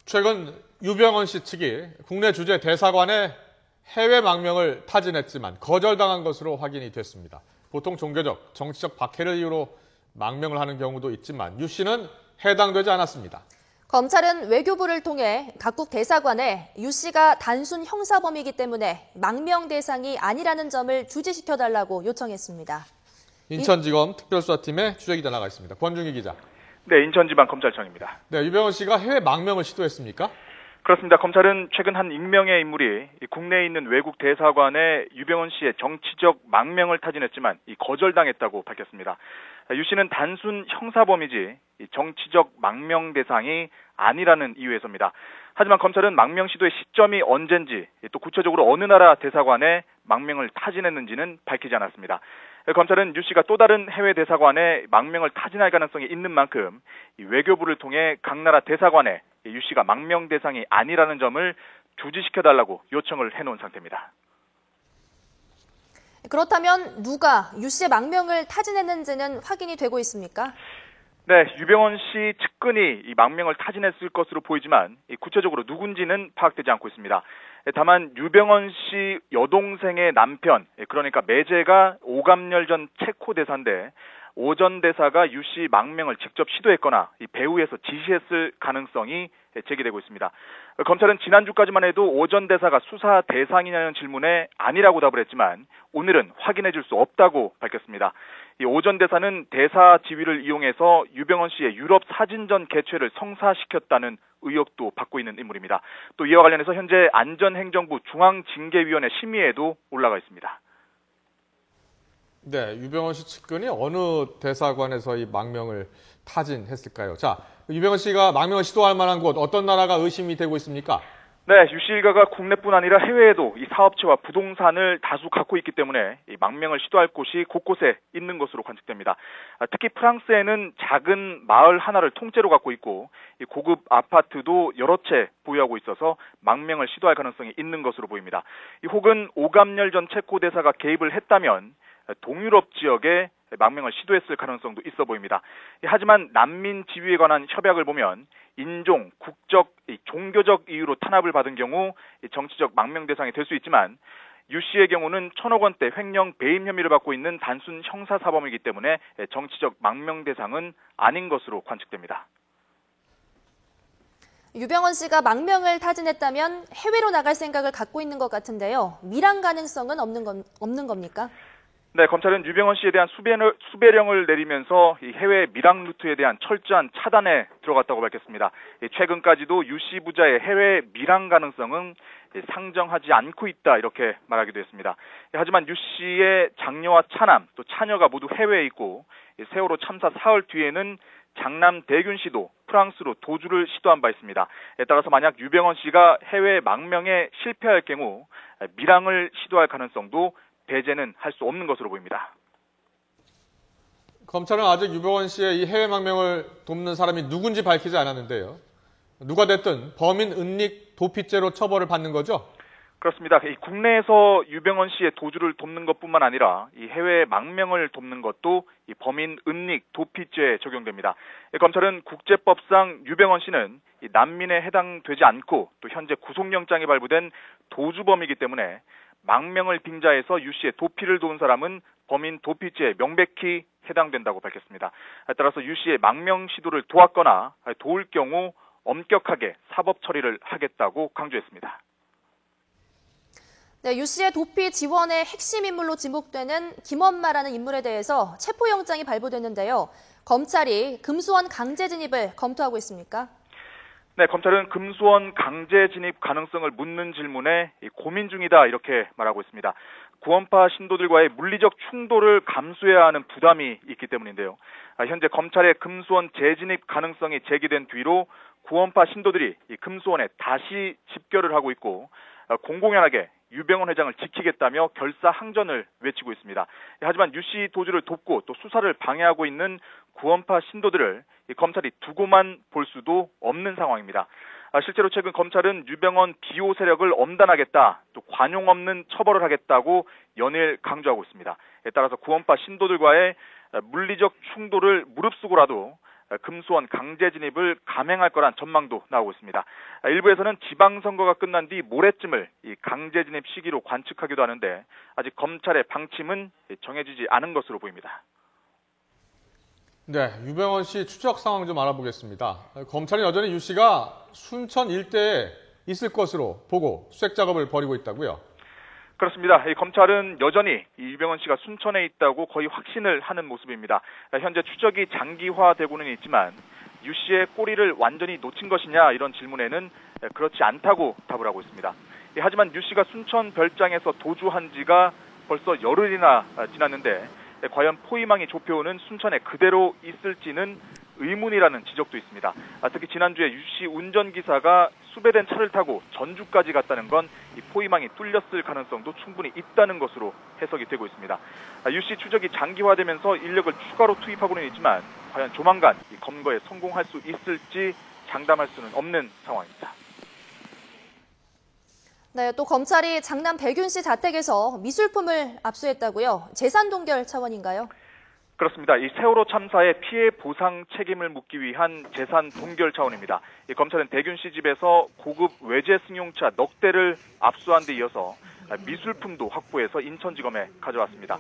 최근 유병언 씨 측이 국내 주재 대사관에 해외 망명을 타진했지만 거절당한 것으로 확인이 됐습니다. 보통 종교적, 정치적 박해를 이유로 망명을 하는 경우도 있지만 유 씨는 해당되지 않았습니다. 검찰은 외교부를 통해 각국 대사관에 유 씨가 단순 형사범이기 때문에 망명 대상이 아니라는 점을 주지시켜달라고 요청했습니다. 인천지검 특별수사팀의 취재기자 나가 있습니다. 권중희 기자. 네, 인천지방검찰청입니다. 네, 유병언 씨가 해외 망명을 시도했습니까? 그렇습니다. 검찰은 최근 한 익명의 인물이 국내에 있는 외국 대사관에 유병언 씨의 정치적 망명을 타진했지만 거절당했다고 밝혔습니다. 유 씨는 단순 형사범이지 정치적 망명 대상이 아니라는 이유에서입니다. 하지만 검찰은 망명 시도의 시점이 언젠지 또 구체적으로 어느 나라 대사관에 망명을 타진했는지는 밝히지 않았습니다. 검찰은 유 씨가 또 다른 해외 대사관에 망명을 타진할 가능성이 있는 만큼 외교부를 통해 각 나라 대사관에 유 씨가 망명 대상이 아니라는 점을 주지시켜달라고 요청을 해놓은 상태입니다. 그렇다면 누가 유 씨의 망명을 타진했는지는 확인이 되고 있습니까? 네, 유병언 씨 측근이 이 망명을 타진했을 것으로 보이지만 구체적으로 누군지는 파악되지 않고 있습니다. 다만 유병언 씨 여동생의 남편, 그러니까 매제가 오감열 전 체코 대사인데 오 전 대사가 유 씨 망명을 직접 시도했거나 이 배후에서 지시했을 가능성이 제기되고 있습니다. 검찰은 지난주까지만 해도 오 전 대사가 수사 대상이냐는 질문에 아니라고 답을 했지만 오늘은 확인해 줄 수 없다고 밝혔습니다. 이 오 전 대사는 대사 지위를 이용해서 유병언 씨의 유럽 사진전 개최를 성사시켰다는 의혹도 받고 있는 인물입니다. 또 이와 관련해서 현재 안전행정부 중앙징계위원회 심의에도 올라가 있습니다. 네, 유병언 씨 측근이 어느 대사관에서 이 망명을 타진했을까요? 자, 유병언 씨가 망명을 시도할 만한 곳 어떤 나라가 의심이 되고 있습니까? 네, 유 씨 일가가 국내뿐 아니라 해외에도 이 사업체와 부동산을 다수 갖고 있기 때문에 이 망명을 시도할 곳이 곳곳에 있는 것으로 관측됩니다. 특히 프랑스에는 작은 마을 하나를 통째로 갖고 있고 이 고급 아파트도 여러 채 보유하고 있어서 망명을 시도할 가능성이 있는 것으로 보입니다. 혹은 오감열 전 체코 대사가 개입을 했다면 동유럽 지역에 망명을 시도했을 가능성도 있어 보입니다. 하지만 난민 지위에 관한 협약을 보면 인종, 국적, 종교적 이유로 탄압을 받은 경우 정치적 망명 대상이 될 수 있지만 유 씨의 경우는 1,000억 원대 횡령 배임 혐의를 받고 있는 단순 형사사범이기 때문에 정치적 망명 대상은 아닌 것으로 관측됩니다. 유병언 씨가 망명을 타진했다면 해외로 나갈 생각을 갖고 있는 것 같은데요. 밀항 가능성은 없는 겁니까? 네, 검찰은 유병언 씨에 대한 수배령을 내리면서 이 해외 밀항 루트에 대한 철저한 차단에 들어갔다고 밝혔습니다. 최근까지도 유 씨 부자의 해외 밀항 가능성은 상정하지 않고 있다 이렇게 말하기도 했습니다. 하지만 유 씨의 장녀와 차남 또 차녀가 모두 해외에 있고 세월호 참사 사흘 뒤에는 장남 대균 씨도 프랑스로 도주를 시도한 바 있습니다. 따라서 만약 유병언 씨가 해외 망명에 실패할 경우 밀항을 시도할 가능성도 배제는 할 수 없는 것으로 보입니다. 검찰은 아직 유병언 씨의 이 해외 망명을 돕는 사람이 누군지 밝히지 않았는데요. 누가 됐든 범인 은닉 도피죄로 처벌을 받는 거죠? 그렇습니다. 이 국내에서 유병언 씨의 도주를 돕는 것뿐만 아니라 이 해외 망명을 돕는 것도 이 범인 은닉 도피죄에 적용됩니다. 검찰은 국제법상 유병언 씨는 이 난민에 해당되지 않고 또 현재 구속영장이 발부된 도주범이기 때문에 망명을 빙자해서 유 씨의 도피를 도운 사람은 범인 도피죄에 명백히 해당된다고 밝혔습니다. 따라서 유 씨의 망명 시도를 도왔거나 도울 경우 엄격하게 사법 처리를 하겠다고 강조했습니다. 네, 유 씨의 도피 지원의 핵심 인물로 지목되는 김엄마라는 인물에 대해서 체포영장이 발부됐는데요. 검찰이 금수원 강제 진입을 검토하고 있습니까? 네, 검찰은 금수원 강제 진입 가능성을 묻는 질문에 고민 중이다 이렇게 말하고 있습니다. 구원파 신도들과의 물리적 충돌을 감수해야 하는 부담이 있기 때문인데요. 현재 검찰의 금수원 재진입 가능성이 제기된 뒤로 구원파 신도들이 이 금수원에 다시 집결을 하고 있고 공공연하게 유병언 회장을 지키겠다며 결사항전을 외치고 있습니다. 하지만 유 씨 도주를 돕고 또 수사를 방해하고 있는 구원파 신도들을 검찰이 두고만 볼 수도 없는 상황입니다. 실제로 최근 검찰은 유병언 비호 세력을 엄단하겠다, 또 관용 없는 처벌을 하겠다고 연일 강조하고 있습니다. 따라서 구원파 신도들과의 물리적 충돌을 무릅쓰고라도 금수원 강제 진입을 감행할 거란 전망도 나오고 있습니다. 일부에서는 지방선거가 끝난 뒤 모레쯤을 이 강제 진입 시기로 관측하기도 하는데 아직 검찰의 방침은 정해지지 않은 것으로 보입니다. 네, 유병헌 씨 추적 상황 좀 알아보겠습니다. 검찰은 여전히 유 씨가 순천 일대에 있을 것으로 보고 수색 작업을 벌이고 있다고요? 그렇습니다. 검찰은 여전히 유병헌 씨가 순천에 있다고 거의 확신을 하는 모습입니다. 현재 추적이 장기화되고는 있지만 유 씨의 꼬리를 완전히 놓친 것이냐 이런 질문에는 그렇지 않다고 답을 하고 있습니다. 하지만 유 씨가 순천 별장에서 도주한 지가 벌써 열흘이나 지났는데 과연 포위망이 좁혀오는 순천에 그대로 있을지는 의문이라는 지적도 있습니다. 특히 지난주에 유 씨 운전기사가 수배된 차를 타고 전주까지 갔다는 건 이 포위망이 뚫렸을 가능성도 충분히 있다는 것으로 해석이 되고 있습니다. 유 씨 추적이 장기화되면서 인력을 추가로 투입하고는 있지만 과연 조만간 이 검거에 성공할 수 있을지 장담할 수는 없는 상황입니다. 네, 또 검찰이 장남 백윤 씨 자택에서 미술품을 압수했다고요? 재산 동결 차원인가요? 그렇습니다. 이 세월호 참사의 피해 보상 책임을 묻기 위한 재산 동결 차원입니다. 이 검찰은 백윤 씨 집에서 고급 외제 승용차 넉 대를 압수한 데 이어서 미술품도 확보해서 인천지검에 가져왔습니다.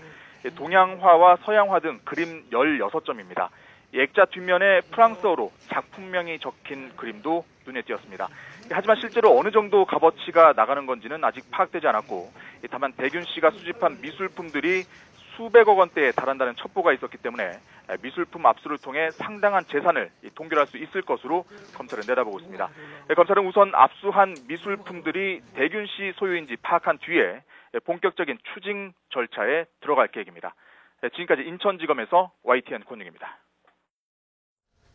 동양화와 서양화 등 그림 16점입니다. 액자 뒷면에 프랑스어로 작품명이 적힌 그림도 눈에 띄었습니다. 하지만 실제로 어느 정도 값어치가 나가는 건지는 아직 파악되지 않았고, 다만 백윤 씨가 수집한 미술품들이 수백억 원대에 달한다는 첩보가 있었기 때문에 미술품 압수를 통해 상당한 재산을 동결할 수 있을 것으로 검찰은 내다보고 있습니다. 검찰은 우선 압수한 미술품들이 백윤 씨 소유인지 파악한 뒤에 본격적인 추징 절차에 들어갈 계획입니다. 지금까지 인천지검에서 YTN 권영입니다.